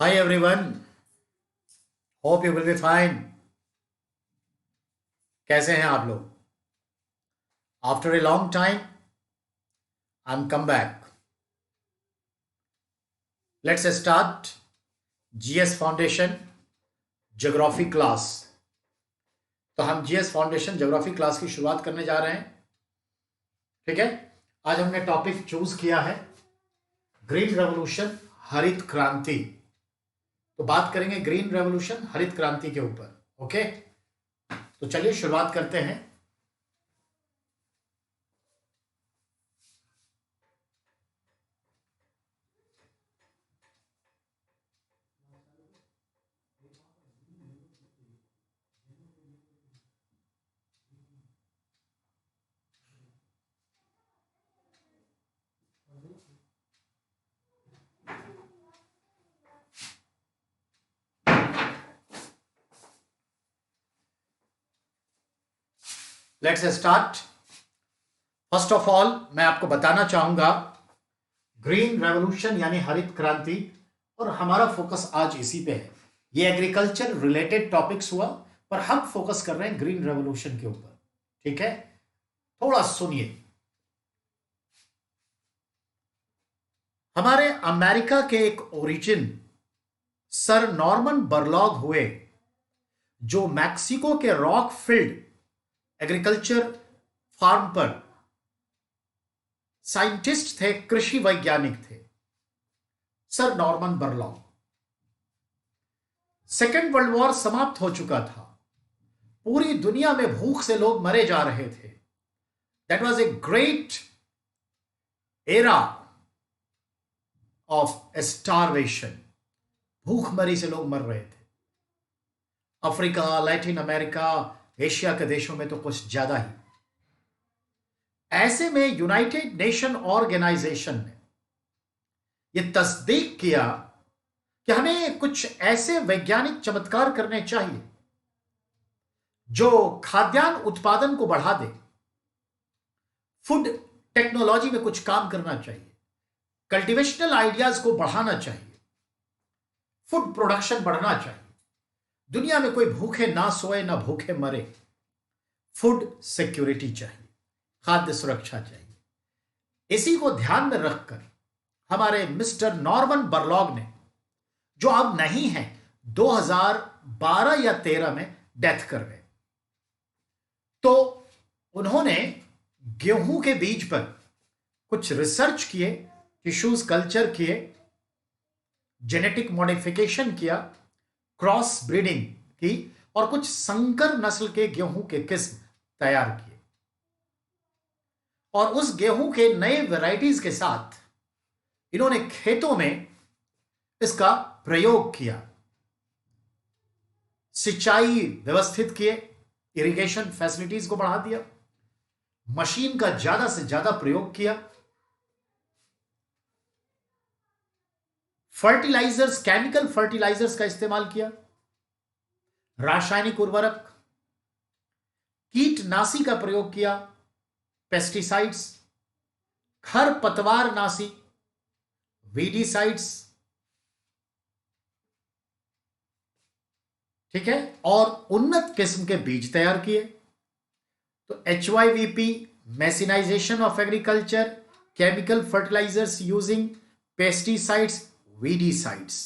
Hi everyone, hope you will be fine. कैसे हैं आप लोग? After a long time, I'm come back. Let's start GS Foundation Geography class. तो हम GS Foundation Geography class की शुरुआत करने जा रहे हैं. ठीक है, आज हमने टॉपिक चूज किया है ग्रीन रेवोल्यूशन, हरित क्रांति. तो बात करेंगे ग्रीन रेवोल्यूशन, हरित क्रांति के ऊपर. ओके, तो चलिए शुरुआत करते हैं. Let's start. First of all मैं आपको बताना चाहूंगा ग्रीन रेवोल्यूशन यानी हरित क्रांति, और हमारा फोकस आज इसी पे है. ये एग्रीकल्चर रिलेटेड टॉपिक्स हुआ, पर हम फोकस कर रहे हैं ग्रीन रेवोल्यूशन के ऊपर. ठीक है, थोड़ा सुनिए. हमारे अमेरिका के एक ओरिजिन सर नॉर्मन बरलॉग हुए, जो मैक्सिको के रॉक फील्ड एग्रीकल्चर फार्म पर साइंटिस्ट थे, कृषि वैज्ञानिक थे. Sir Norman Borlaug. Second world war समाप्त हो चुका था. पूरी दुनिया में भूख से लोग मरे जा रहे थे. That was a great era of starvation. भूखमरी से लोग मर रहे थे. अफ्रीका, लैटिन अमेरिका, एशिया के देशों में तो कुछ ज्यादा ही. ऐसे में यूनाइटेड नेशन ऑर्गेनाइजेशन ने यह तस्दीक किया कि हमें कुछ ऐसे वैज्ञानिक चमत्कार करने चाहिए जो खाद्यान्न उत्पादन को बढ़ा दे. फूड टेक्नोलॉजी में कुछ काम करना चाहिए. कल्टीवेशनल आइडियाज को बढ़ाना चाहिए. फूड प्रोडक्शन बढ़ना चाहिए. दुनिया में कोई भूखे ना सोए, ना भूखे मरे. फूड सिक्योरिटी चाहिए, खाद्य सुरक्षा चाहिए. इसी को ध्यान में रखकर हमारे मिस्टर नॉर्मन बरलॉग ने, जो अब नहीं है, 2012 या 13 में डेथ कर गए, तो उन्होंने गेहूं के बीज पर कुछ रिसर्च किए, टिश्यूज कल्चर किए, जेनेटिक मॉडिफिकेशन किया, क्रॉस ब्रीडिंग की, और कुछ संकर नस्ल के गेहूं के किस्म तैयार किए. और उस गेहूं के नए वैरायटीज के साथ इन्होंने खेतों में इसका प्रयोग किया. सिंचाई व्यवस्थित किए, इरिगेशन फैसिलिटीज को बढ़ा दिया, मशीन का ज्यादा से ज्यादा प्रयोग किया, फर्टिलाइजर्स, केमिकल फर्टिलाइजर्स का इस्तेमाल किया, रासायनिक उर्वरक, कीटनाशी का प्रयोग किया, पेस्टिसाइड्स, खरपतवार नाशी, वीडीसाइड्स. ठीक है, और उन्नत किस्म के बीज तैयार किए. तो HYVP, mechanisation of agriculture, chemical fertilisers using pesticides, weedicides.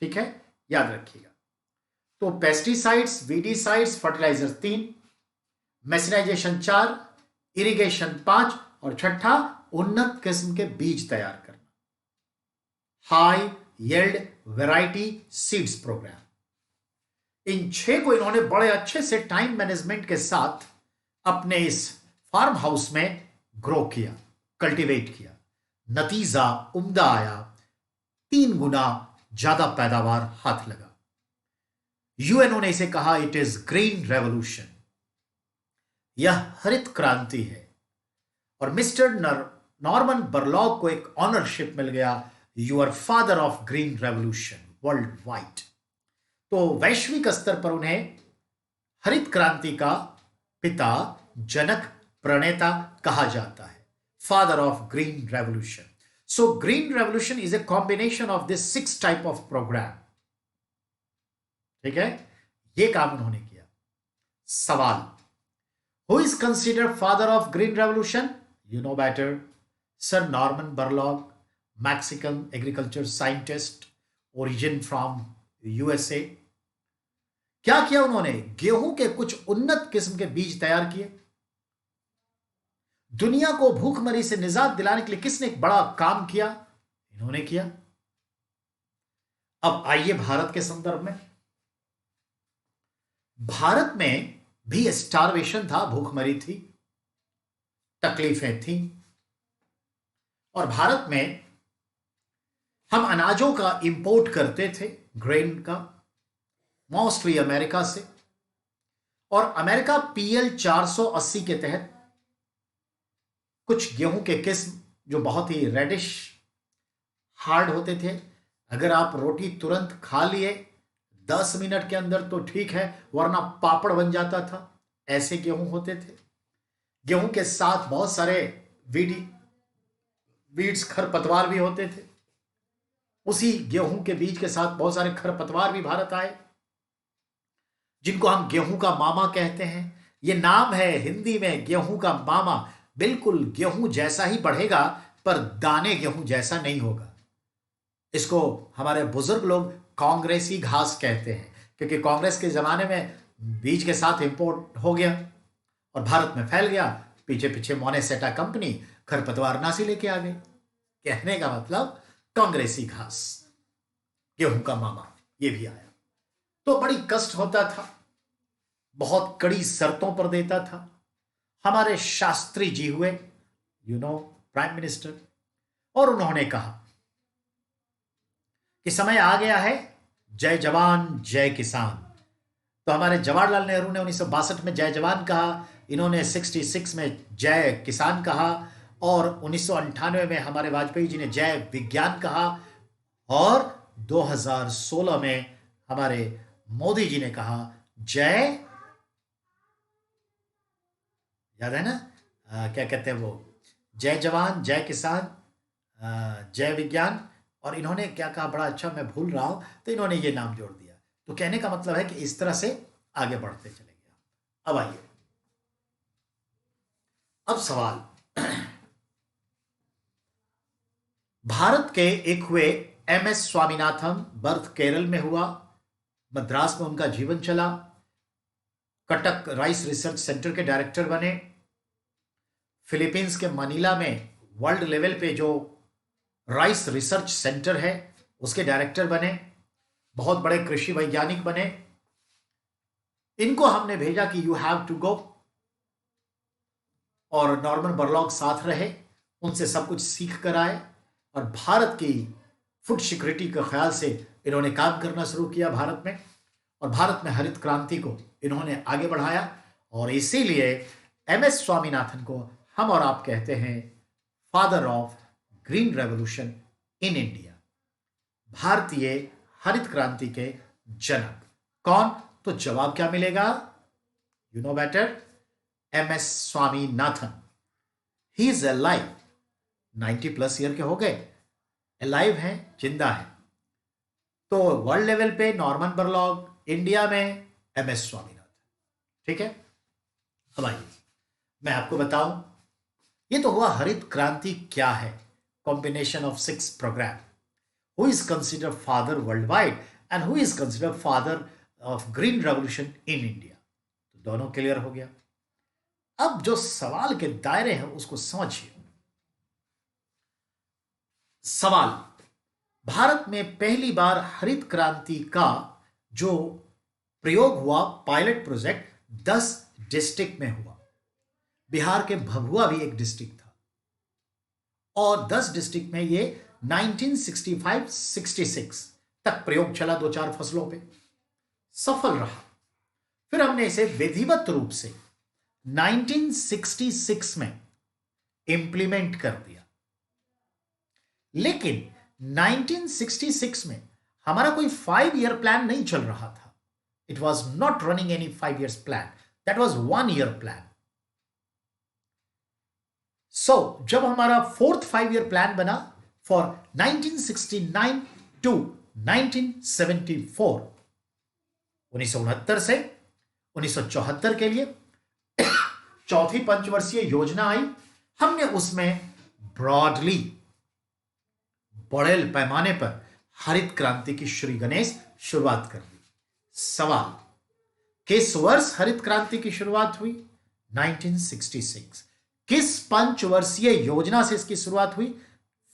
ठीक है, याद रखिएगा. तो pesticides, weedicides, fertiliser 3, mechanisation 4, irrigation 5, और छठा उन्नत किस्म के बीज तैयार करना, high yield variety seeds programme. इन 6 को इन्होंने बड़े अच्छे से टाइम मैनेजमेंट के साथ अपने इस फार्म हाउस में ग्रो किया, कल्टीवेट किया. नतीजा उम्दा आया, 3 गुना ज्यादा पैदावार हाथ लगा. यूएनओ ने इसे कहा इट इज ग्रीन रेवोल्यूशन. यह हरित क्रांति है. और मिस्टर नॉर्मन बरलॉग को एक ऑनरशिप मिल गया, you are father of green revolution worldwide. तो वैश्विक स्तर पर उन्हें हरित क्रांति का पिता, जनक, प्रणेता कहा जाता है, father of green revolution. So green revolution is a combination of this 6 type of program. ठीक है, ये काम उन्होंने किया। सवाल, who is considered father of green revolution? You know better, sir Norman Borlaug, Mexican agriculture scientist, origin from USA. क्या किया उन्होंने? गेहूं के कुछ उन्नत किस्म के बीज तैयार किए। दुनिया को भूखमरी से निजात दिलाने के लिए किसने एक बड़ा काम किया? इन्होंने किया। अब आइए भारत के संदर्भ में। भारत में भी स्टारवेशन था, भूखमरी थी, तकलीफें थी, और भारत में हम अनाजों का इंपोर्ट करते थे, ग्रेन का, मोस्टली अमेरिका से। और अमेरिका पीएल 480 के तहत कुछ गेहूं के किस्म जो बहुत ही रेडिश हार्ड होते थे, अगर आप रोटी तुरंत खा लिए 10 मिनट के अंदर तो ठीक है, वरना पापड़ बन जाता था, ऐसे गेहूं होते थे। गेहूं के साथ बहुत सारे वीड्स, खरपतवार भी होते थे। उसी गेहूं के बीज के साथ बहुत सारे खरपतवार भी भारत आए, जिनको हम गेहूं का मामा कहते हैं। ये नाम है हिंदी में, गेहूं का मामा। बिल्कुल गेहूं जैसा ही बढ़ेगा, पर दाने गेहूं जैसा नहीं होगा। इसको हमारे बुजुर्ग लोग कांग्रेसी घास कहते हैं, क्योंकि कांग्रेस के जमाने में बीज के साथ इंपोर्ट हो गया और भारत में फैल गया। पीछे पीछे मोनेसेटा कंपनी खरपतवार नासी लेके आ गई। कहने का मतलब कांग्रेसी घास, गेहूं का मामा, ये भी आया। तो बड़ी कष्ट होता था, बहुत कड़ी शर्तों पर देता था। हमारे शास्त्री जी हुए, प्राइम मिनिस्टर, और उन्होंने कहा कि समय आ गया है, जय जवान जय किसान। तो हमारे जवाहरलाल नेहरू ने 1962 में जय जवान कहा, इन्होंने 66 में जय किसान कहा, और 1998 में हमारे वाजपेयी जी ने जय विज्ञान कहा, और 2016 में हमारे मोदी जी ने कहा जय, याद है ना, क्या कहते हैं वो, जय जवान जय किसान जय विज्ञान। और इन्होंने क्या कहा, बड़ा अच्छा, मैं भूल रहा हूं, तो इन्होंने ये नाम जोड़ दिया। तो कहने का मतलब है कि इस तरह से आगे बढ़ते चलेंगे। अब आइए, अब सवाल, भारत के एक हुए एमएस स्वामीनाथन, बर्थ केरल में हुआ, मद्रास में उनका जीवन चला, कटक राइस रिसर्च सेंटर के डायरेक्टर बने, फिलीपींस के मनीला में वर्ल्ड लेवल पे जो राइस रिसर्च सेंटर है उसके डायरेक्टर बने, बहुत बड़े कृषि वैज्ञानिक बने। इनको हमने भेजा कि यू हैव टू गो, और नॉर्मन बोरलॉग साथ रहे, उनसे सब कुछ सीख कर आए, और भारत की फूड सिक्योरिटी के ख्याल से इन्होंने काम करना शुरू किया भारत में, और भारत में हरित क्रांति को इन्होंने आगे बढ़ाया। और इसीलिए एमएस स्वामीनाथन को हम और आप कहते हैं father of green revolution in India, भारतीय हरित क्रांति के जनक। कौन? तो जवाब क्या मिलेगा? You know better, MS Swaminathan. He is alive, 90+ year के हो गए, अलाइव हैं, जिंदा है। तो वर्ल्ड लेवल पे नॉर्मन बोरलॉग, इंडिया में एमएस स्वामीनाथन। ठीक है, अब आइए मैं आपको बताऊं, ये तो हुआ हरित क्रांति क्या है, combination of 6 program. Who is considered father worldwide and who is considered father of green revolution in India, तो दोनों क्लियर हो गया। अब जो सवाल के दायरे हैं उसको समझिए। सवाल, भारत में पहली बार हरित क्रांति का जो प्रयोग हुआ, पायलट प्रोजेक्ट, 10 डिस्ट्रिक्ट में हुआ। बिहार के भभुआ भी एक डिस्ट्रिक्ट था, और 10 डिस्ट्रिक्ट में ये 1965-66 तक प्रयोग चला, 2-4 फसलों पे सफल रहा। फिर हमने इसे विधिवत रूप से 1966 में इंप्लीमेंट कर दिया। लेकिन 1966 में हमारा कोई 5 ईयर प्लान नहीं चल रहा था। It was not running any 5 years plan, that was 1 year plan. So जब हमारा 4th 5 ईयर प्लान बना, for 1969 to 1974, 1969 से 1974 के लिए चौथी पंचवर्षीय योजना आई। हमने उसमें ब्रॉडली, बड़े पैमाने पर हरित क्रांति की श्री गणेश शुरुआत कर दी। सवाल, किस वर्ष हरित क्रांति की शुरुआत हुई? 1966। किस पंचवर्षीय योजना से इसकी शुरुआत हुई?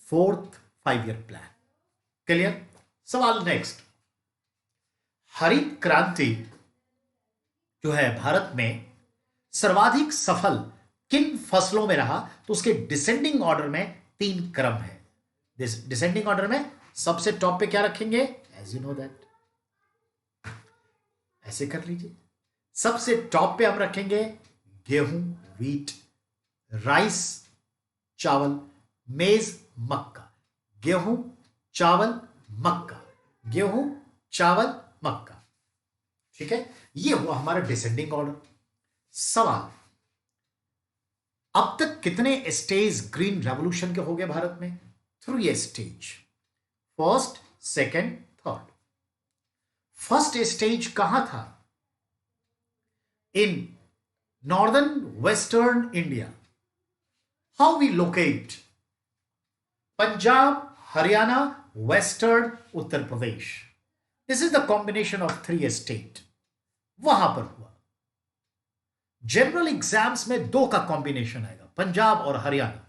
4th 5-year plan. क्लियर? सवाल नेक्स्ट, हरित क्रांति जो है भारत में सर्वाधिक सफल किन फसलों में रहा? तो उसके डिसेंडिंग ऑर्डर में 3 क्रम है। डिसेंडिंग ऑर्डर में सबसे टॉप पे क्या रखेंगे? एज यू नो दैट, ऐसे कर लीजिए। सबसे टॉप पे हम रखेंगे गेहूं, व्हीट, राइस, चावल, मेज, मक्का। गेहूं, चावल, मक्का, गेहूं, चावल, मक्का। ठीक है, ये हुआ हमारा डिसेंडिंग ऑर्डर। सवाल, अब तक कितने स्टेज ग्रीन रेवोल्यूशन के हो गए भारत में? 3 stage, first, second, third. First stage कहां था? In northern western India. How we locate? Punjab, Haryana, western Uttar Pradesh. This is the combination of 3 state. वहां पर हुआ। जनरल एग्जाम्स में 2 का कॉम्बिनेशन आएगा, पंजाब और हरियाणा।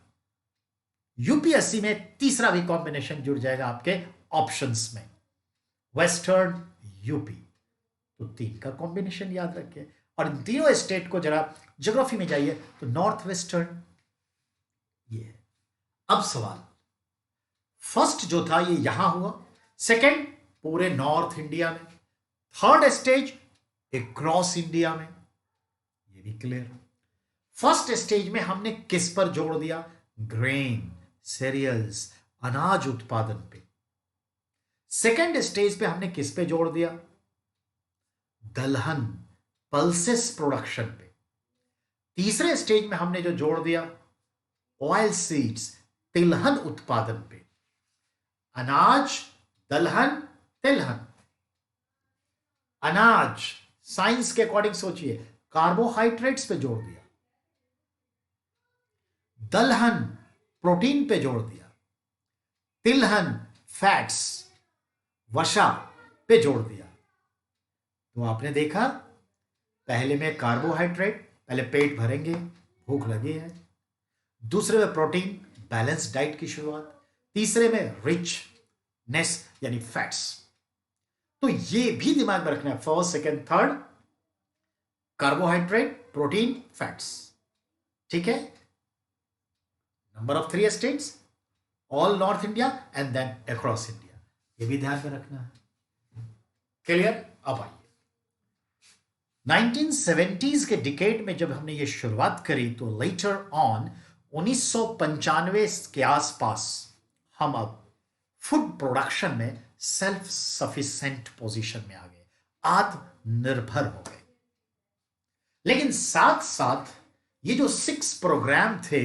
यूपीएससी में तीसरा भी कॉम्बिनेशन जुड़ जाएगा आपके ऑप्शंस में, वेस्टर्न यूपी। तो 3 का कॉम्बिनेशन याद रखिए। और इन तीनों स्टेट को जरा ज्योग्राफी में जाइए तो नॉर्थ वेस्टर्न ये है। अब सवाल, फर्स्ट जो था ये यहां हुआ, सेकंड पूरे नॉर्थ इंडिया में, थर्ड स्टेज अक्रॉस इंडिया में। ये भी क्लियर। फर्स्ट स्टेज में हमने किस पर जोड़ दिया? ग्रेन, सीरियल्स, अनाज उत्पादन पे। सेकेंड स्टेज पे हमने किस पे जोड़ दिया? दलहन, पल्सेस प्रोडक्शन पे। तीसरे स्टेज में हमने जो जोड़ दिया ऑयल सीड्स, तिलहन उत्पादन पे। अनाज, दलहन, तिलहन। अनाज साइंस के अकॉर्डिंग सोचिए, कार्बोहाइड्रेट्स पे जोड़ दिया। दलहन प्रोटीन पे जोड़ दिया। तिलहन फैट्स, वसा पे जोड़ दिया। तो आपने देखा, पहले में कार्बोहाइड्रेट, पहले पेट भरेंगे, भूख लगी है। दूसरे में प्रोटीन, बैलेंस डाइट की शुरुआत। तीसरे में रिचनेस यानी फैट्स। तो ये भी दिमाग में रखना है, first, second, third, carbohydrate, protein, fats. ठीक है, number of 3 states, all north India and then across India. ये भी ध्यान में रखना है। क्लियर? अब आइए 1970s के डिकेड में जब हमने ये शुरुआत करी तो लेटर ऑन 1995 के आसपास हम अब फूड प्रोडक्शन में सेल्फ सफिशिएंट पोजीशन में आ गए, आत्मनिर्भर हो गए। लेकिन साथ साथ ये जो 6 प्रोग्राम थे,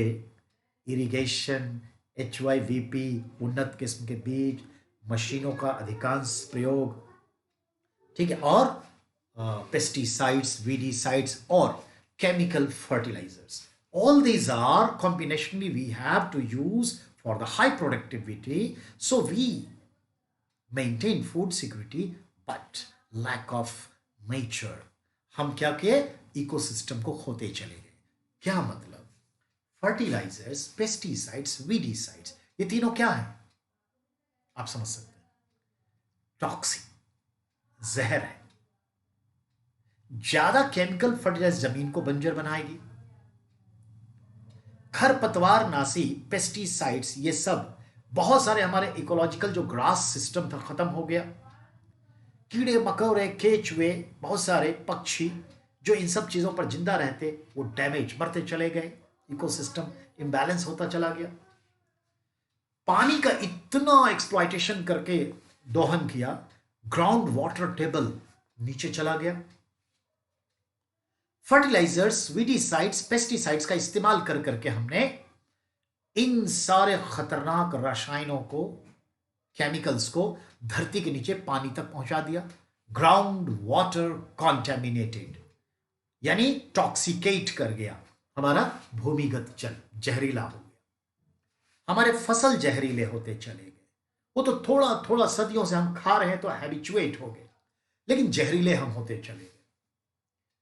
इरिगेशन, HYVP, उन्नत किस्म के बीज, मशीनों का अधिकांश प्रयोग, ठीक है, और पेस्टिसाइड्स, वीडीसाइड्स और chemical fertilizers. All these are combinationally we have to use for the high productivity, so we maintain food security but lack of nature. हम क्या किए? इकोसिस्टम को खोते चले गए। क्या मतलब? फर्टिलाइजर्स, पेस्टिसाइड्स, वीडीसाइड्स, ये तीनों क्या है? आप समझ सकते हैं, टॉक्सिक, जहर है। ज्यादा केमिकल फर्टिलाइजर जमीन को बंजर बनाएगी। खरपतवार नाशी, पेस्टिसाइड्स, ये सब बहुत सारे हमारे इकोलॉजिकल जो ग्रास सिस्टम था खत्म हो गया। कीड़े मकोड़े, केचुए, बहुत सारे पक्षी जो इन सब चीजों पर जिंदा रहते, वो डैमेज, मरते चले गए। इकोसिस्टम इम्बैलेंस होता चला गया। पानी का इतना एक्सप्लॉयटेशन करके दोहन किया, ग्राउंड वाटर टेबल नीचे चला गया। फर्टिलाइजर्स, वीडीसाइड्स, पेस्टिसाइड्स का इस्तेमाल कर करके हमने इन सारे खतरनाक रसायनों को, केमिकल्स को धरती के नीचे पानी तक पहुंचा दिया। ग्राउंड वाटर कॉन्टेमिनेटेड, यानी टॉक्सिकेट कर गया। हमारा भूमिगत जल जहरीला हो गया। हमारे फसल जहरीले होते चले गए। वो तो थोड़ा थोड़ा सदियों से हम खा रहे हैं तो हैबिचुएट हो गए, लेकिन जहरीले हम होते चले गए।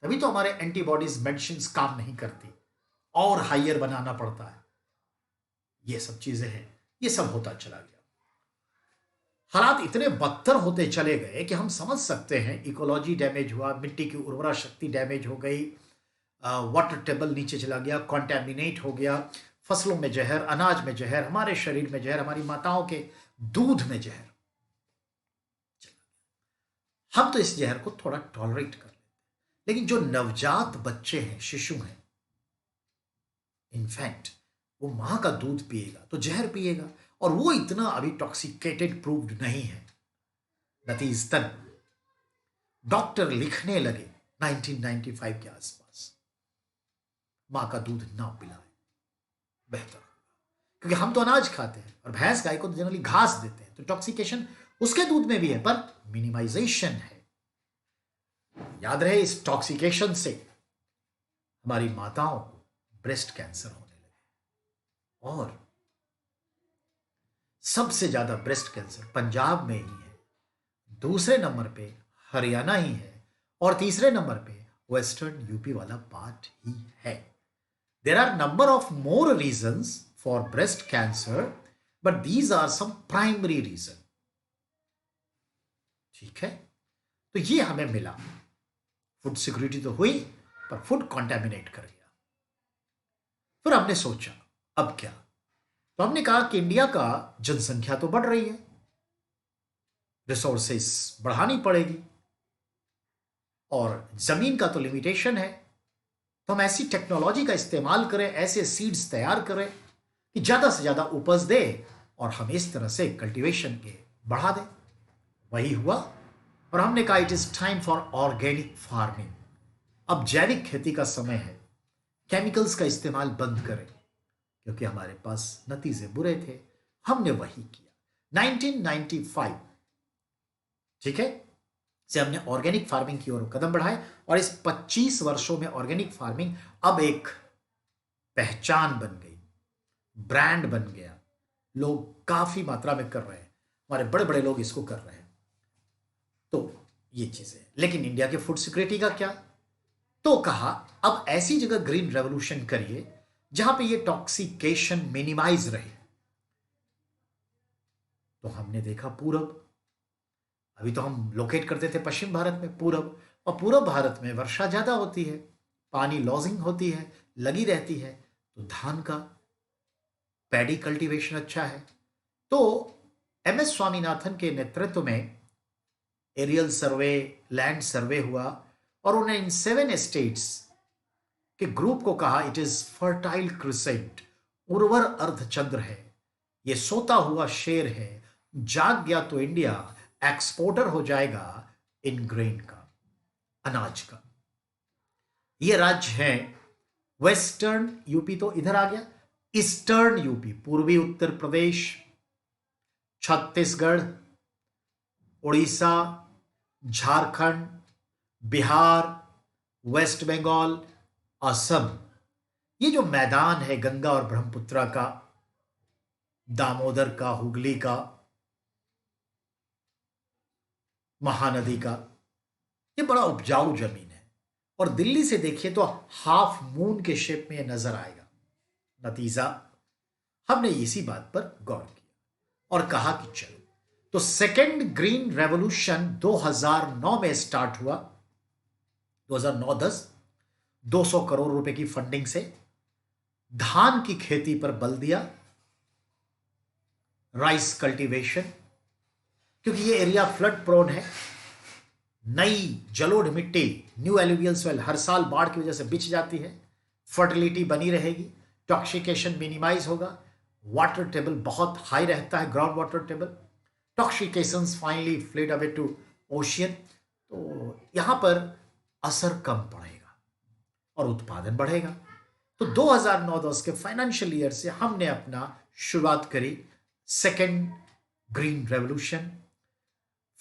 तभी तो हमारे एंटीबॉडीज मेडिसिन काम नहीं करती, और हाइयर बनाना पड़ता है। ये सब चीजें हैं, ये सब होता चला गया। हालात इतने बदतर होते चले गए कि हम समझ सकते हैं इकोलॉजी डैमेज हुआ, मिट्टी की उर्वरा शक्ति डैमेज हो गई, वाटर टेबल नीचे चला गया, कॉन्टेमिनेट हो गया, फसलों में जहर, अनाज में जहर, हमारे शरीर में जहर, हमारी माताओं के दूध में जहर। हम तो इस जहर को थोड़ा टॉलरेट कर लेते हैं, लेकिन जो नवजात बच्चे हैं, शिशु हैं, इनफैक्ट वो मां का दूध पिएगा तो जहर पिएगा, और वो इतना अभी टॉक्सिकेटेड प्रूव्ड नहीं है। नतीजतन डॉक्टर लिखने लगे 1995 के आसपास, मां का दूध ना पिलाएं, बेहतर होगा। क्योंकि हम तो अनाज खाते हैं और भैंस गाय को तो जनरली घास देते हैं, तो टॉक्सिकेशन उसके दूध में भी है, पर मिनिमाइजेशन है। याद रहे, इस टॉक्सिकेशन से हमारी माताओं को ब्रेस्ट कैंसर होने लगे, और सबसे ज्यादा ब्रेस्ट कैंसर पंजाब में ही है, दूसरे नंबर पे हरियाणा ही है, और तीसरे नंबर पे वेस्टर्न यूपी वाला पार्ट ही है। There are number of more reasons for breast cancer, but these are some primary reason. ठीक है, तो ये हमें मिला। फूड सिक्योरिटी तो हुई, पर फूड कॉन्टेमिनेट कर गया। फिर हमने सोचा अब क्या, तो हमने कहा कि इंडिया का जनसंख्या तो बढ़ रही है, रिसोर्सेस बढ़ानी पड़ेगी, और जमीन का तो लिमिटेशन है, तो हम ऐसी टेक्नोलॉजी का इस्तेमाल करें, ऐसे सीड्स तैयार करें कि ज्यादा से ज्यादा उपज दे, और हम इस तरह से कल्टीवेशन के बढ़ा दें। वही हुआ, और हमने कहा it is time for organic farming. अब जैविक खेती का समय है, केमिकल्स का इस्तेमाल बंद करें, क्योंकि हमारे पास नतीजे बुरे थे। हमने वही किया 1995, ठीक है, से हमने ऑर्गेनिक फार्मिंग की ओर कदम बढ़ाए, और इस 25 वर्षों में ऑर्गेनिक फार्मिंग अब एक पहचान बन गई, ब्रांड बन गया। लोग काफी मात्रा में कर रहे हैं, हमारे बड़े बड़े लोग इसको कर रहे हैं। तो ये चीजें, लेकिन इंडिया के फूड सिक्योरिटी का क्या? तो कहा अब ऐसी जगह ग्रीन रेवोल्यूशन करिए जहां पे ये टॉक्सिकेशन मिनिमाइज रहे। तो हमने देखा पूरब, अभी तो हम लोकेट करते थे पश्चिम भारत में, पूरब, और पूरब भारत में वर्षा ज्यादा होती है, पानी लॉजिंग होती है, लगी रहती है, तो धान का पैडी कल्टीवेशन अच्छा है। तो एमएस स्वामीनाथन के नेतृत्व में एरियल सर्वे, लैंड सर्वे हुआ, और उन्हें इन 7 स्टेट्स के ग्रुप को कहा इट इज फर्टाइल क्रिसेंट, उर्वर अर्धचंद्र है, ये सोता हुआ शेर है, जाग गया तो इंडिया एक्सपोर्टर हो जाएगा इन ग्रेन का, अनाज का। ये राज्य है वेस्टर्न यूपी, तो इधर आ गया ईस्टर्न यूपी, पूर्वी उत्तर प्रदेश, छत्तीसगढ़, उड़ीसा, झारखंड, बिहार, वेस्ट बंगाल, असम। ये जो मैदान है गंगा और ब्रह्मपुत्र का, दामोदर का, हुगली का, महानदी का, ये बड़ा उपजाऊ जमीन है, और दिल्ली से देखिए तो हाफ मून के शेप में ये नजर आएगा। नतीजा, हमने इसी बात पर गौर किया और कहा कि चलो, तो सेकेंड ग्रीन रेवोल्यूशन 2009 में स्टार्ट हुआ, 2009-10, 200 करोड़ रुपए की फंडिंग से धान की खेती पर बल दिया, राइस कल्टीवेशन, क्योंकि ये एरिया फ्लड प्रोन है, नई जलोढ़ मिट्टी, न्यू एलुवियल सॉइल हर साल बाढ़ की वजह से बिछ जाती है, फर्टिलिटी बनी रहेगी, टॉक्सिकेशन मिनिमाइज होगा, वाटर टेबल बहुत हाई रहता है, ground water table, toxications finally flowed away to ocean, तो यहां पर असर कम पड़ेगा और उत्पादन बढ़ेगा। तो 2009-10 के फाइनेंशियल ईयर से हमने अपना शुरुआत करी second green revolution,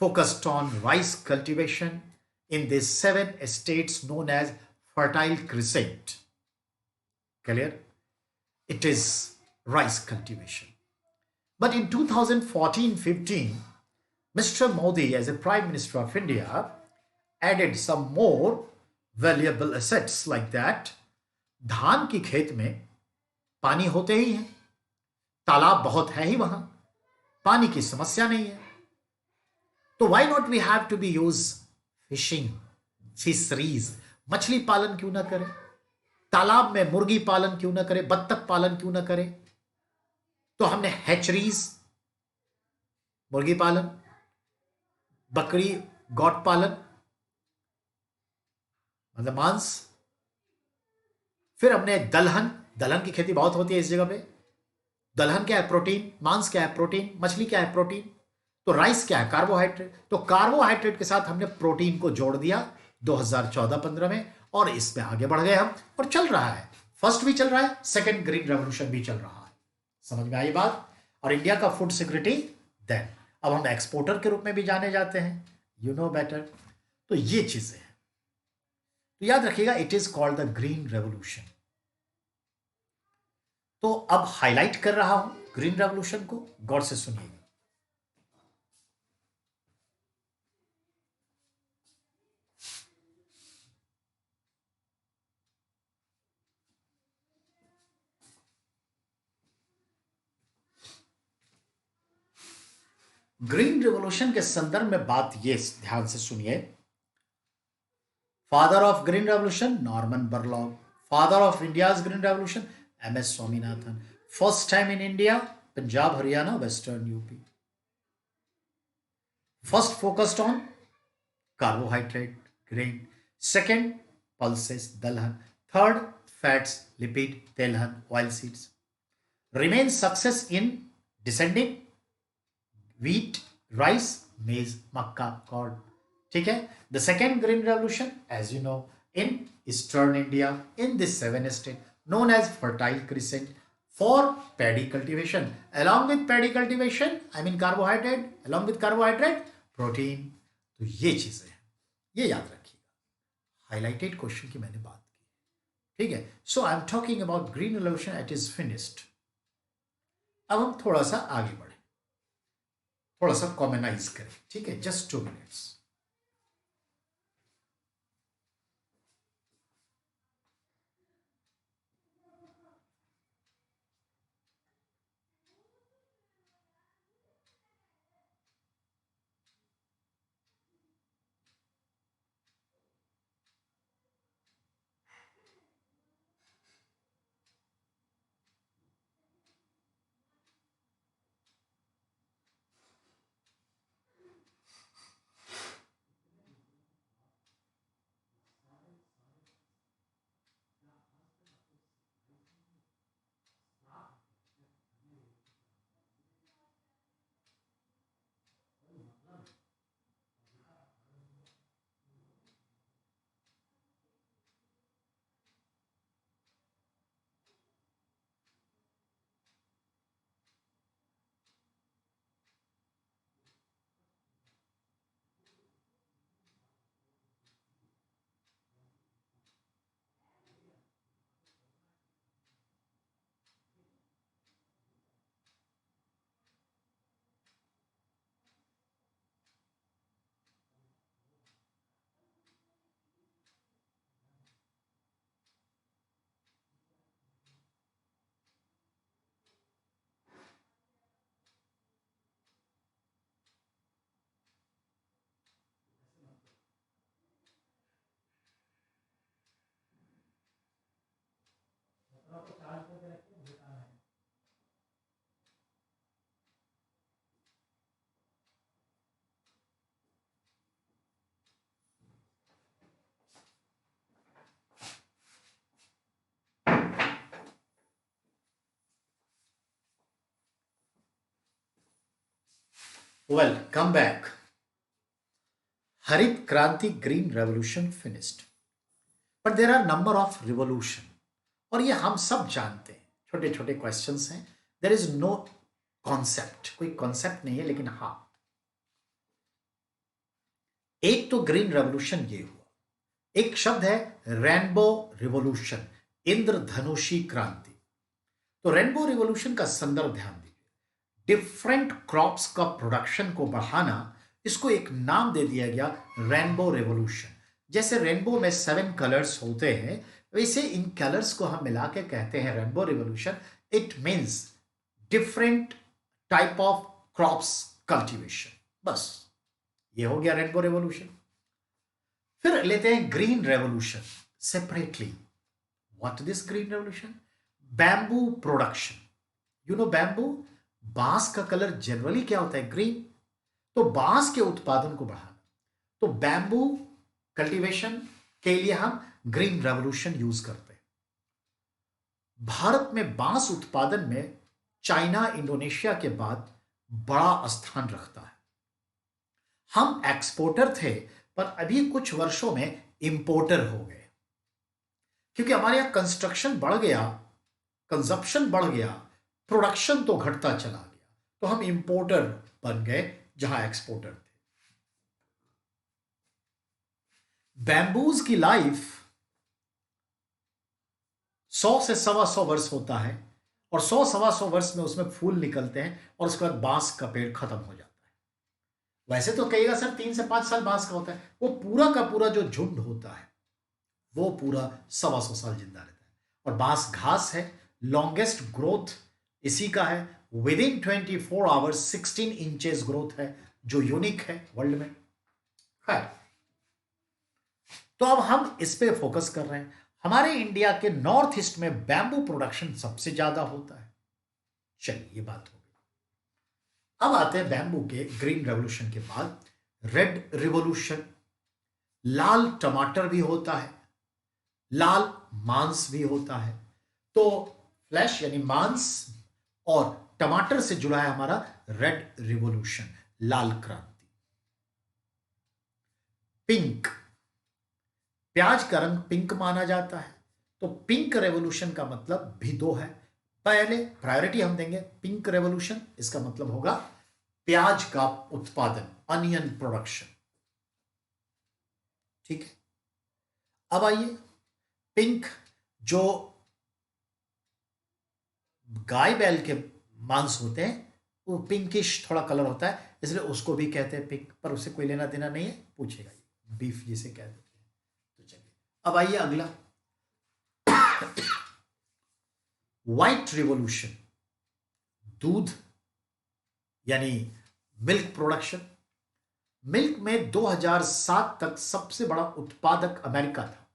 focused on rice cultivation in these 7 states known as Fertile Crescent. Clear? It is rice cultivation. But in 2014-15, Mr. Modi, as a Prime Minister of India, added some more valuable assets like that. धान की खेत में पानी होते ही है, तालाब बहुत है ही वहां, पानी की समस्या नहीं है, तो why not we have to be use fishing, fisheries, मछली पालन क्यों ना करें, तालाब में मुर्गी पालन क्यों ना करें, बत्तख पालन क्यों ना करें। तो हमने हैचरीज, मुर्गी पालन, बकरी गौट पालन मतलब मांस, फिर हमने दलहन, दलहन की खेती बहुत होती है इस जगह पे। दलहन क्या है? प्रोटीन। मांस क्या है? प्रोटीन। मछली क्या है? प्रोटीन। तो राइस क्या है? कार्बोहाइड्रेट। तो कार्बोहाइड्रेट के साथ हमने प्रोटीन को जोड़ दिया 2014-15 में, और इसमें आगे बढ़ गए हम, और चल रहा है। फर्स्ट भी चल रहा है, सेकेंड ग्रीन रेवोल्यूशन भी चल रहा है। समझ में आई बात? और इंडिया का फूड सिक्योरिटी देन, अब हम एक्सपोर्टर के रूप में भी जाने जाते हैं, यू नो बेटर। तो ये चीजें हैं, तो याद रखिएगा, it is called the green revolution. तो अब हाईलाइट कर रहा हूं ग्रीन रेवोल्यूशन को, गौर से सुनिएगा। ग्रीन रिवॉल्यूशन के संदर्भ में बात ये ध्यान से सुनिए। Father of green revolution Norman Borlaug, father of India's green revolution MS Swaminathan, first time in India Punjab Haryana western UP, first focused on carbohydrate grain, second pulses दलहन, थर्ड फैट्स लिपिड तेलहन oil seeds, remain success in descending wheat, rice, maize, मक्का, corn. ठीक है? The second green revolution, as you know, in eastern India, in this 7 state, known as Fertile Crescent, for paddy cultivation. Along with paddy cultivation, I mean carbohydrate, along with carbohydrate, protein. तो ये चीजें हैं, ये याद रखिएगा। Highlighted question की मैंने बात की, ठीक है? So I am talking about green revolution, it is finished. अब हम थोड़ा सा आगे बढ़े, थोड़ा सा कॉमनाइज करें, ठीक है? Just 2 minutes. Well, come back. Harit Kranti Green Revolution finished. But there are number of revolution और ये हम सब जानते हैं, छोटे छोटे क्वेश्चंस हैं, देयर इज नो कॉन्सेप्ट, कोई कॉन्सेप्ट नहीं है, लेकिन हाँ, एक तो ग्रीन रेवोल्यूशन ये हुआ, एक शब्द है रेनबो रिवॉल्यूशन, इंद्रधनुषी क्रांति। तो रेनबो रिवॉल्यूशन का संदर्भ ध्यान दीजिए, डिफरेंट क्रॉप्स का प्रोडक्शन को बढ़ाना, इसको एक नाम दे दिया गया रेनबो रिवॉल्यूशन। जैसे रेनबो में 7 कलर्स होते हैं, वैसे इन कलर्स को हम मिला के कहते हैं rainbow revolution. It means different type of crops cultivation, बस ये हो गया रेनबो रिवॉल्यूशन। फिर लेते हैं green revolution separately. What this green revolution? Bamboo production. You know bamboo, बांस का कलर जनरली क्या होता है? ग्रीन। तो बांस के उत्पादन को बढ़ाना, तो बैम्बू कल्टीवेशन के लिए हम ग्रीन रेवोल्यूशन यूज करते हैं। भारत में बांस उत्पादन में चाइना इंडोनेशिया के बाद बड़ा स्थान रखता है। हम एक्सपोर्टर थे, पर अभी कुछ वर्षों में इंपोर्टर हो गए, क्योंकि हमारे यहां कंस्ट्रक्शन बढ़ गया, कंजप्शन बढ़ गया, प्रोडक्शन तो घटता चला गया, तो हम इंपोर्टर बन गए जहां एक्सपोर्टर थे। बैम्बूज की लाइफ 100 से 125 वर्ष होता है, और 100-125 वर्ष में उसमें फूल निकलते हैं, और उसके बाद बांस का पेड़ खत्म हो जाता है। वैसे तो कहेगा सर 3 से 5 साल बांस का होता है, वो पूरा का पूरा जो झुंड होता है वो पूरा 125 साल जिंदा रहता है। और बांस घास है, लॉन्गेस्ट ग्रोथ इसी का है, with in 24 hours 16 inches growth है, जो यूनिक है वर्ल्ड में। खैर, तो अब हम इस पे फोकस कर रहे हैं। हमारे इंडिया के नॉर्थ ईस्ट में बैम्बू प्रोडक्शन सबसे ज्यादा होता है। चलिए, ये बात हो गई। अब आते हैं बैम्बू के ग्रीन रेवोल्यूशन के बाद रेड रिवॉल्यूशन। लाल टमाटर भी होता है, लाल मांस भी होता है। तो फ्लैश यानी मांस और टमाटर से जुड़ा है हमारा रेड रिवॉल्यूशन, लाल क्रांति। पिंक, प्याज का रंग पिंक माना जाता है, तो पिंक रेवोल्यूशन का मतलब भी दो है। पहले प्रायोरिटी हम देंगे पिंक रेवोल्यूशन, इसका मतलब होगा प्याज का उत्पादन, अनियन प्रोडक्शन। ठीक है, अब आइए, पिंक जो गाय बैल के मांस होते हैं वो पिंकिश थोड़ा कलर होता है, इसलिए उसको भी कहते हैं पिंक, पर उससे कोई लेना देना नहीं है, पूछेगा ये बीफ जिसे कहते हैं। तो चलिए, अब आइए अगला, व्हाइट रिवॉल्यूशन, दूध यानी मिल्क प्रोडक्शन। मिल्क में 2007 तक सबसे बड़ा उत्पादक अमेरिका था,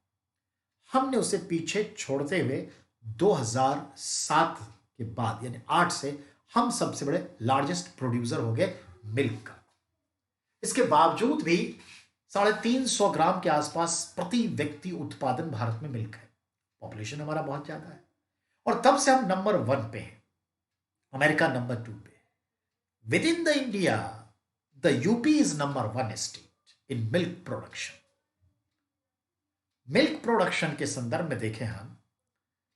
हमने उसे पीछे छोड़ते हुए 2007 के बाद यानी 8 से हम सबसे बड़े लार्जेस्ट प्रोड्यूसर हो गए मिल्क का। इसके बावजूद भी 350 ग्राम के आसपास प्रति व्यक्ति उत्पादन भारत में मिल्क है। पॉपुलेशन हमारा बहुत ज्यादा है, और तब से हम नंबर 1 पे हैं, अमेरिका नंबर 2 पे। With in the India the UP is number 1 state in milk production. Milk production के संदर्भ में देखें हम,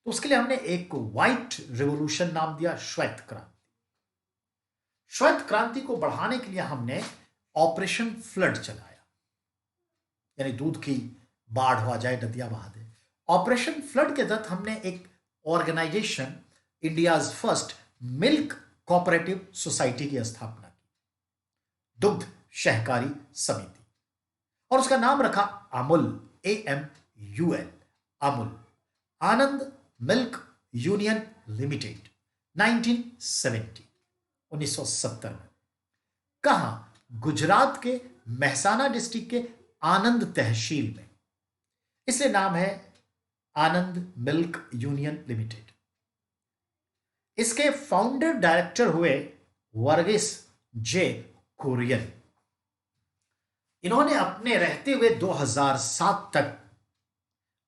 तो उसके लिए हमने एक व्हाइट रिवॉल्यूशन नाम दिया, श्वेत क्रांति। श्वेत क्रांति को बढ़ाने के लिए हमने ऑपरेशन फ्लड चलाया, यानी दूध की बाढ़ हो जाए, नदियां बहा दे। ऑपरेशन फ्लड के तहत हमने एक organisation, India's first milk cooperative society की स्थापना की, दुग्ध सहकारी समिति, और उसका नाम रखा अमूल, AMUL, अमूल, आनंद मिल्क यूनियन लिमिटेड। 1970 में। कहां? गुजरात के मेहसाना डिस्ट्रिक्ट के आनंद तहसील में, इसलिए नाम है आनंद मिल्क यूनियन लिमिटेड। इसके फाउंडर डायरेक्टर हुए वर्गीस जे कुरियन। इन्होंने अपने रहते हुए 2007 तक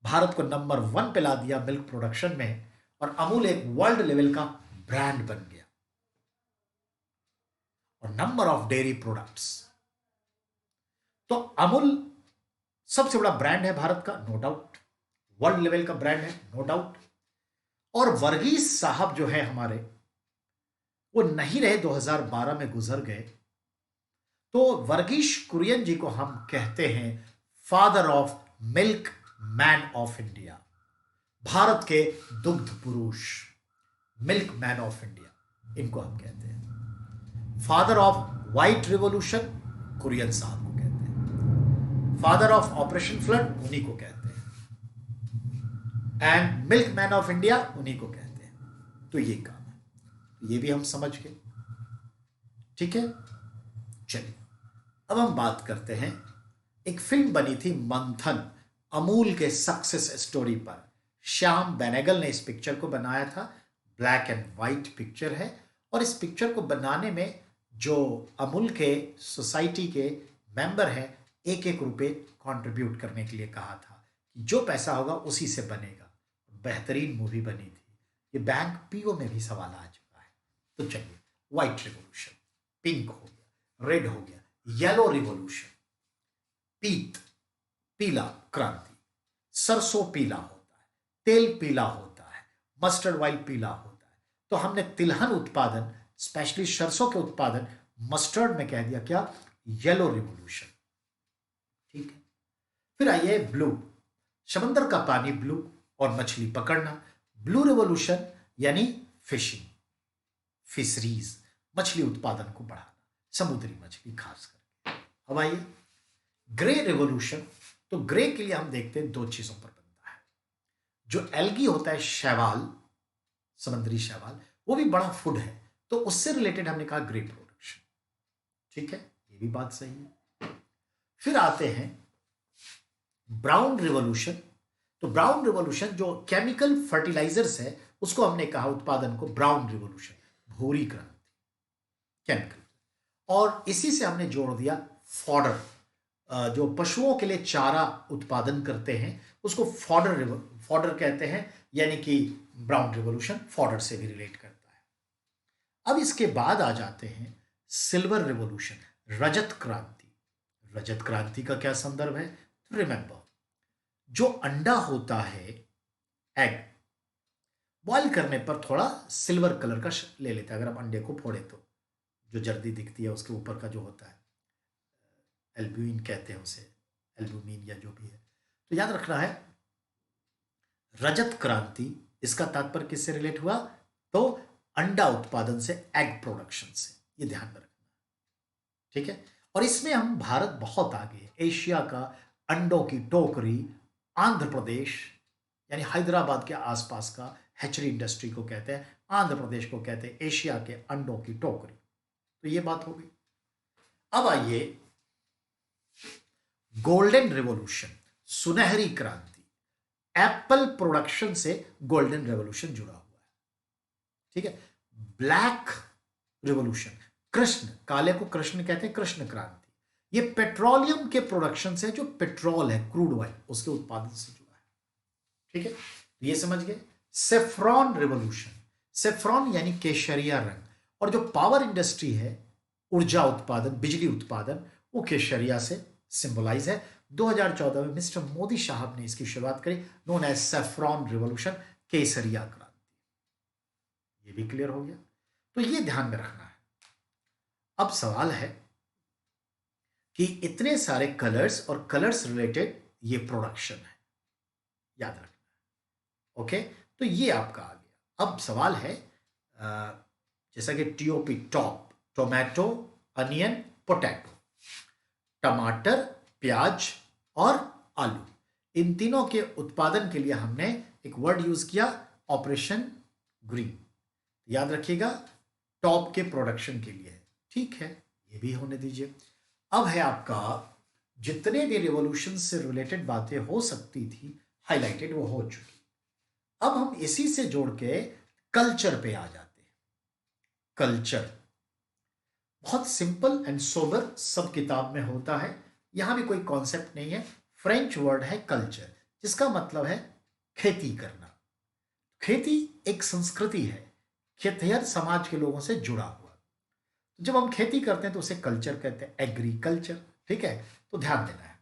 भारत को नंबर 1 पे ला दिया मिल्क प्रोडक्शन में, और अमूल एक वर्ल्ड लेवल का ब्रांड बन गया। और नंबर ऑफ डेयरी प्रोडक्ट्स, तो अमूल सबसे बड़ा ब्रांड है भारत का, नो डाउट, वर्ल्ड लेवल का ब्रांड है, नो डाउट। और वर्गीस साहब जो है हमारे, वो नहीं रहे, 2012 में गुजर गए। तो वर्गीश कुरियन जी को हम कहते हैं father of milk man of India, Bharat के दुग्ध पुरुष, मिल्क मैन ऑफ इंडिया इनको हम कहते हैं। Father of white revolution Kurien साहब को कहते हैं। फादर ऑफ ऑपरेशन फ्लड उन्हीं को कहते हैं। And milk man of India उन्हीं को कहते हैं। तो ये काम है, ये भी हम समझ गए। ठीक है, चलिए अब हम बात करते हैं। एक फिल्म बनी थी मंथन, अमूल के सक्सेस स्टोरी पर। श्याम बेनेगल ने इस पिक्चर को बनाया था। ब्लैक एंड वाइट पिक्चर है, और इस पिक्चर को बनाने में जो अमूल के सोसाइटी के मेंबर हैं, एक एक रुपए कंट्रीब्यूट करने के लिए कहा था कि जो पैसा होगा उसी से बनेगा। बेहतरीन मूवी बनी थी। ये बैंक पीओ में भी सवाल आ चुका है। तो चलिए, व्हाइट रिवॉल्यूशन, पिंक हो गया, रेड हो गया, येलो रिवॉल्यूशन, पीत पीला क्रांति, सरसों पीला होता है, तेल पीला होता है, मस्टर्ड ऑयल पीला होता है। तो हमने तिलहन उत्पादन, स्पेशली सरसों के उत्पादन, मस्टर्ड में कह दिया क्या, येलो रिवॉल्यूशन। ठीक है, फिर आइए ब्लू, समंदर का पानी ब्लू और मछली पकड़ना। ब्लू रिवॉल्यूशन यानी फिशिंग, फिशरीज, मछली उत्पादन को बढ़ाना, समुद्री मछली खास करके। अब आइए ग्रे रिवॉल्यूशन। तो ग्रे के लिए हम देखते हैं दो चीजों पर बनता है। जो एल्गी होता है, शैवाल, समुद्री शैवाल, वो भी बड़ा फूड है, तो उससे रिलेटेड हमने कहा ग्रे प्रोडक्शन। ठीक है, ये भी बात सही है। फिर आते हैं ब्राउन रिवॉल्यूशन। तो ब्राउन रिवॉल्यूशन जो केमिकल फर्टिलाइजर्स है, उसको हमने कहा उत्पादन को ब्राउन रिवॉल्यूशन, भूरी क्रांति, केमिकल। और इसी से हमने जोड़ दिया फॉडर, जो पशुओं के लिए चारा उत्पादन करते हैं उसको फॉडर कहते हैं, यानी कि ब्राउन रिवॉल्यूशन फॉडर से भी रिलेट करता है। अब इसके बाद आ जाते हैं सिल्वर रिवॉल्यूशन, रजत क्रांति। रजत क्रांति का क्या संदर्भ है, तो रिमेंबर, जो अंडा होता है, एग, बॉईल करने पर थोड़ा सिल्वर कलर का ले लेता है। अगर आप अंडे को फोड़े तो जो जर्दी दिखती है उसके ऊपर का जो होता है, एल्ब्यूमिन कहते हैं उसे, एल्ब्यूमिन या जो भी है। तो याद रखना है रजत क्रांति, इसका तात्पर्य किससे रिलेट हुआ, तो अंडा उत्पादन से, एग प्रोडक्शन से, ये ध्यान में रखना। ठीक है, और इसमें हम भारत बहुत आगे है। एशिया का अंडों की टोकरी, आंध्र प्रदेश यानी हैदराबाद के आसपास का हैचरी इंडस्ट्री को कहते हैं, आंध्र प्रदेश को कहते हैं एशिया के अंडों की टोकरी। तो ये बात हो गई। अब आइए गोल्डन रिवॉल्यूशन, सुनहरी क्रांति। एप्पल प्रोडक्शन से गोल्डन रिवॉल्यूशन जुड़ा हुआ है। ठीक है, ब्लैक रिवॉल्यूशन, कृष्ण, काले को कृष्ण कहते हैं, कृष्ण क्रांति, ये पेट्रोलियम के प्रोडक्शन से, जो पेट्रोल है, क्रूड ऑयल, उसके उत्पादन से जुड़ा है। ठीक है, ये समझ गए। सेफ्रॉन रिवॉल्यूशन, सेफ्रॉन यानी केशरिया रंग, और जो पावर इंडस्ट्री है, ऊर्जा उत्पादन, बिजली उत्पादन, वो केशरिया से सिंबलाइज है। 2014 में मिस्टर मोदी साहब ने इसकी शुरुआत करी, नोन एज सेफ्रॉन रिवॉल्यूशन, केसरिया क्रांति। ये भी क्लियर हो गया। तो ये ध्यान में रखना है। अब सवाल है कि इतने सारे कलर्स और कलर्स रिलेटेड ये प्रोडक्शन है, याद रखना है। ओके, तो ये आपका आ गया। अब सवाल है जैसा कि TOP, top, tomato, onion, potato, टमाटर, प्याज और आलू, इन तीनों के उत्पादन के लिए हमने एक वर्ड यूज किया, ऑपरेशन ग्रीन। याद रखिएगा, टॉप के प्रोडक्शन के लिए है। ठीक है, ये भी होने दीजिए। अब है आपका, जितने भी रिवॉल्यूशन से रिलेटेड बातें हो सकती थी हाईलाइटेड, वो हो चुकी। अब हम इसी से जोड़ के कल्चर पे आ जाते हैं। कल्चर बहुत सिंपल एंड सोबर, सब किताब में होता है, यहां भी कोई कॉन्सेप्ट नहीं है। फ्रेंच वर्ड है कल्चर, जिसका मतलब है खेती करना। खेती एक संस्कृति है, खेतिहर समाज के लोगों से जुड़ा हुआ। जब हम खेती करते हैं तो उसे कल्चर कहते हैं, एग्रीकल्चर। ठीक है, तो ध्यान देना है।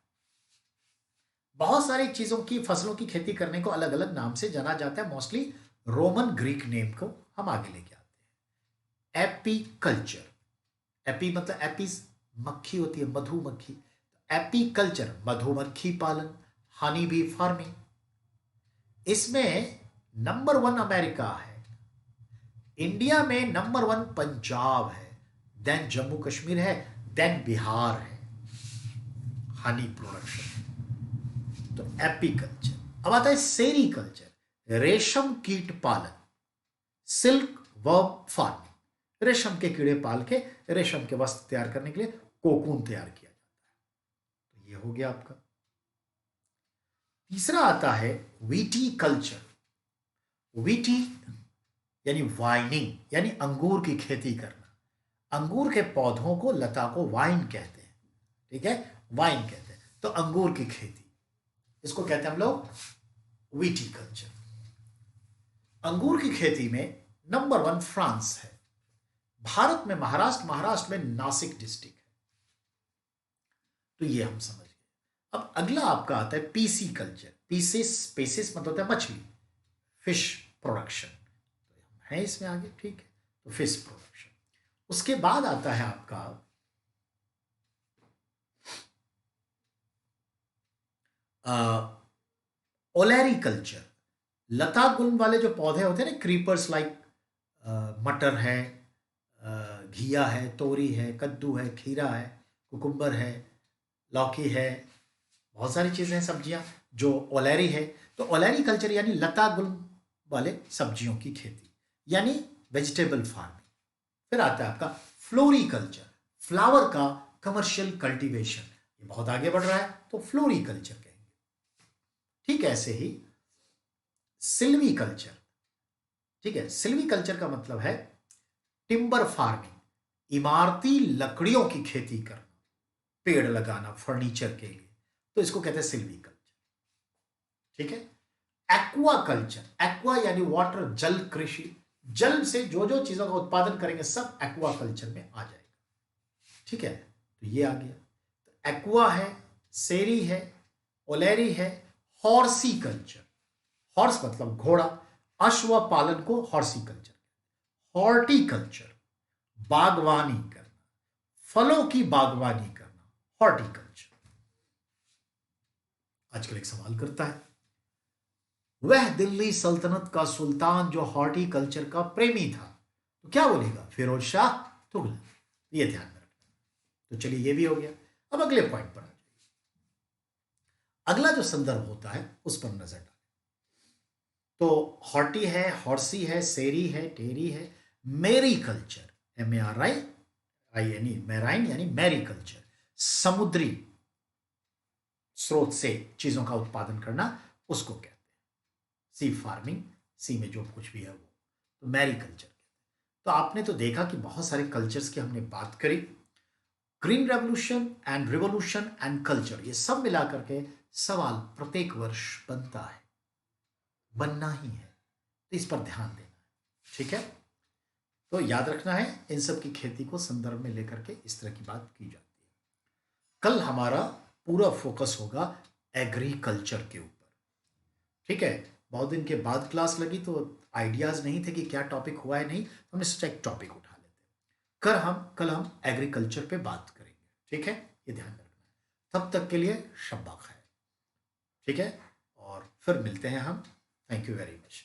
बहुत सारी चीजों की, फसलों की खेती करने को अलग अलग नाम से जाना जाता है, मोस्टली रोमन ग्रीक नेम को हम आगे लेके आते हैं। एपीकल्चर, एपी मतलब एपीज मक्खी होती है, मधुमक्खी। एपीकल्चर मधुमक्खी पालन, हनी बी फार्मिंग। इसमें नंबर 1 अमेरिका है, इंडिया में नंबर 1 पंजाब है, देन जम्मू कश्मीर है, देन बिहार है हनी प्रोडक्शन। तो एपीकल्चर। अब आता है सेरीकल्चर, रेशम कीट पालन, सिल्क वर्म फार्मिंग। रेशम के कीड़े पाल के रेशम के वस्त्र तैयार करने के लिए कोकून तैयार किया जाता है। तो ये हो गया आपका। तीसरा आता है वीटी कल्चर। वीटी यानी वाइनिंग, यानी अंगूर की खेती करना। अंगूर के पौधों को, लता को वाइन कहते हैं, ठीक है, वाइन कहते हैं। तो अंगूर की खेती, इसको कहते हैं हम लोग वीटी कल्चर। अंगूर की खेती में नंबर 1 फ्रांस है, भारत में महाराष्ट्र में नासिक डिस्ट्रिक्ट है। तो ये हम समझ गए। अब अगला आपका आता है पीसी कल्चर। पीसेस मतलब होता है मछली, फिश प्रोडक्शन। तो है इसमें आगे, ठीक है, तो फिश प्रोडक्शन। उसके बाद आता है आपका ओलेरी कल्चर। लता गुल्म वाले जो पौधे होते हैं ना, क्रीपर्स लाइक मटर है, घिया है, तोरी है, कद्दू है, खीरा है, कुकुम्बर है, लौकी है, बहुत सारी चीज़ें हैं, सब्जियां जो ओलेरी है। तो ओलेरी कल्चर यानी लता गुल्म वाले सब्जियों की खेती, यानी वेजिटेबल फार्मिंग। फिर आता है आपका फ्लोरीकल्चर, फ्लावर का कमर्शियल कल्टीवेशन। ये बहुत आगे बढ़ रहा है, तो फ्लोरीकल्चर कहेंगे। ठीक ऐसे ही सिल्वी कल्चर, ठीक है, सिल्वी कल्चर का मतलब है टिम्बर फार्मिंग, इमारती लकड़ियों की खेती करना, पेड़ लगाना फर्नीचर के लिए। तो इसको कहते हैं सिल्वी कल्चर, ठीक है। एक्वा कल्चर, एक्वा यानी वाटर, जल कृषि, जल से जो जो चीजों का उत्पादन करेंगे सब एक्वा कल्चर में आ जाएगा, ठीक है। तो ये आ गया। तो एक्वा है, सेरी है, ओलेरी है, हॉर्सी कल्चर। हॉर्स मतलब घोड़ा, अश्व पालन को हॉर्सी कल्चर। हॉर्टिकल्चर बागवानी करना, फलों की बागवानी करना, हॉर्टिकल्चर। आजकल एक सवाल करता है, वह दिल्ली सल्तनत का सुल्तान जो हॉर्टिकल्चर का प्रेमी था, तो क्या बोलेगा? फिरोज शाह तुगलक। ये ध्यान में रखना। तो चलिए ये भी हो गया। अब अगले पॉइंट पर आ जाइए। अगला जो संदर्भ होता है उस पर नजर डालें। तो हॉर्टी है, हॉर्सी है, सेरी है, टेरी है, मेरी कल्चर, MARI मैराइन यानी मैरी कल्चर, समुद्री स्रोत से चीजों का उत्पादन करना, उसको कहते हैं सी फार्मिंग। सी में जो कुछ भी है वो, तो मैरी कल्चर कहते हैं। तो आपने तो देखा कि बहुत सारे कल्चर्स की हमने बात करी। Green revolution and revolution and culture, ये सब मिलाकर के सवाल प्रत्येक वर्ष बनता है, बनना ही है। तो इस पर ध्यान देना है, ठीक है। तो याद रखना है, इन सब की खेती को संदर्भ में लेकर के इस तरह की बात की जाती है। कल हमारा पूरा फोकस होगा एग्रीकल्चर के ऊपर, ठीक है। बहुत दिन के बाद क्लास लगी तो आइडियाज नहीं थे कि क्या टॉपिक हुआ है, नहीं, तो हमने सोचा एक टॉपिक उठा लेते हैं। कल हम एग्रीकल्चर पे बात करेंगे, ठीक है, ये ध्यान रखना। तब तक के लिए शब्बा खैर, ठीक है, और फिर मिलते हैं हम। Thank you very much.